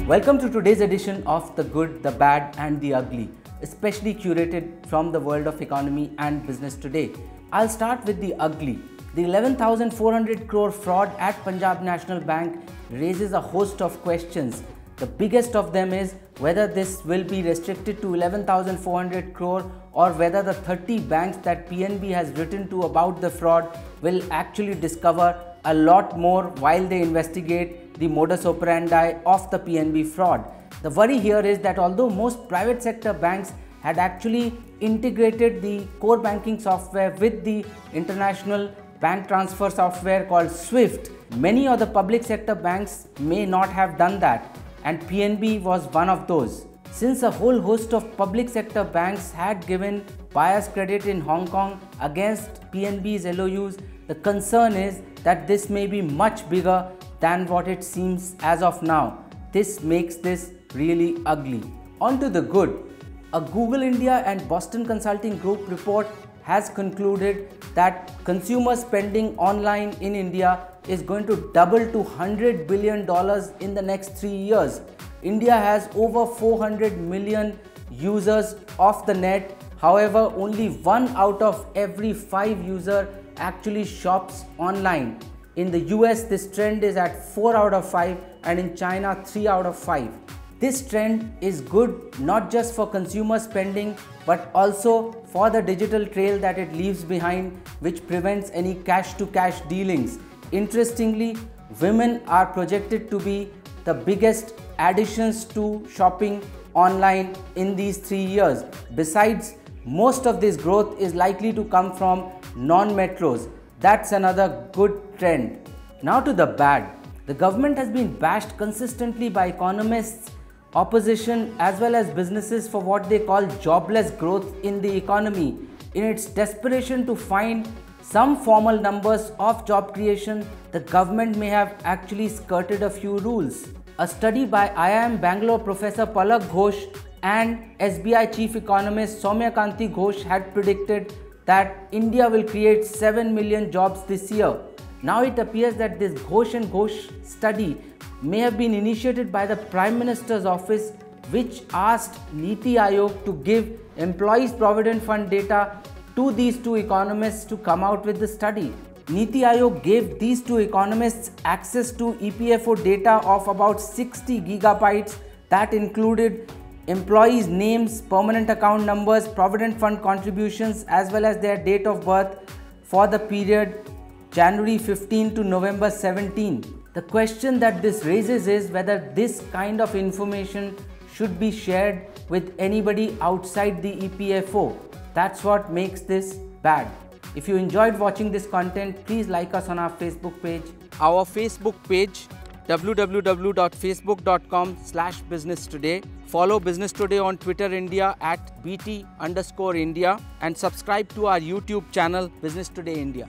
Welcome to today's edition of The Good, the Bad and the Ugly, especially curated from the world of economy and business today. I'll start with the ugly. The 11,400 crore fraud at Punjab National Bank raises a host of questions. The biggest of them is whether this will be restricted to 11,400 crore or whether the 30 banks that PNB has written to about the fraud will actually discover a lot more while they investigate the modus operandi of the PNB fraud. The worry here is that although most private sector banks had actually integrated the core banking software with the international bank transfer software called SWIFT, many of the public sector banks may not have done that, and PNB was one of those. Since a whole host of public sector banks had given buyer's credit in Hong Kong against PNB's LOUs, the concern is that this may be much bigger than what it seems as of now. This makes this really ugly. On to the good. A Google India and Boston Consulting Group report has concluded that consumer spending online in India is going to double to $100 billion in the next 3 years. India has over 400 million users of the net. However, only 1 out of every 5 users actually shops online. In the US, this trend is at 4 out of 5, and in China, 3 out of 5. This trend is good not just for consumer spending but also for the digital trail that it leaves behind, which prevents any cash-to-cash dealings. Interestingly, women are projected to be the biggest additions to shopping online in these 3 years. Besides, most of this growth is likely to come from non-metros. That's another good trend. Now to the bad. The government has been bashed consistently by economists, opposition as well as businesses for what they call jobless growth in the economy. In its desperation to find some formal numbers of job creation, the government may have actually skirted a few rules. A study by IIM Bangalore Professor Palak Ghosh and SBI Chief Economist Soumya Kanti Ghosh had predicted that India will create 7 million jobs this year. Now it appears that this Ghosh and Ghosh study may have been initiated by the Prime Minister's office, which asked Niti Aayog to give Employees Provident Fund data to these two economists to come out with the study. Niti Aayog gave these two economists access to EPFO data of about 60 gigabytes that included employees' names, permanent account numbers, provident fund contributions as well as their date of birth for the period January 15 to November 17. The question that this raises is whether this kind of information should be shared with anybody outside the EPFO. That's what makes this bad. If you enjoyed watching this content, please like us on our Facebook page. Our Facebook page, www.facebook.com/businesstoday. Follow Business Today on Twitter India at BT_India and subscribe to our YouTube channel Business Today India.